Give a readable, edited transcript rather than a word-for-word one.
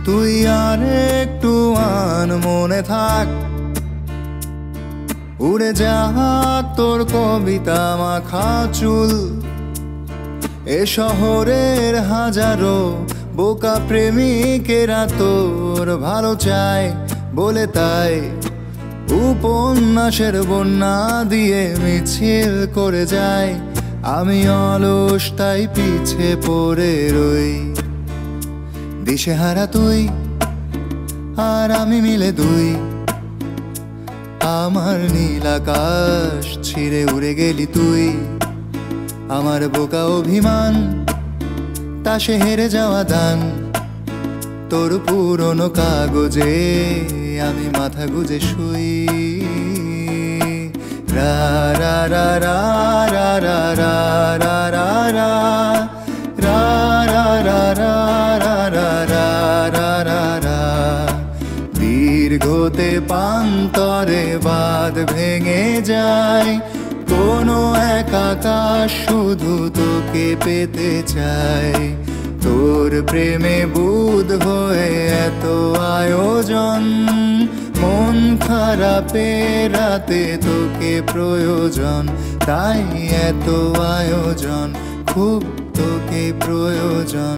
তুই আর একটু মনে থাক, উড়ে যাক তোর কবিতা মাখা চুল। এ শহরের হাজারো বোকা প্রেমিকেরা তোর ভালো চায় বলে, তাই উপন্যাসের বন্যা দিয়ে মিছিল করে যায়। আমি অলস তাই পিছে পড়ে রই। দিশেহারা তুই আর আমি মিলে দুই, আমার নীল আকাশ ছিঁড়ে উড়ে গেলি তুই। আমার বোকা অভিমান তা সে হেরে যাওয়া দান, তোর পুরনো কাগজে আমি মাথা গুজে শুই। রা রা রা রা রা রা রা রা রা রা রা রা রা রা রা রা রা রা রা। দীর্ঘতে পান্তরে বাঁধ ভেঙে যায়, কোনো এক আকাশ শুধু তোকে পেতে চায়। তোর প্রেমে বুধ হয়ে এত আয়োজন, মন খারাপে রাতে তোকে প্রয়োজন। তাই এত আয়োজন, খুব তোকে প্রয়োজন।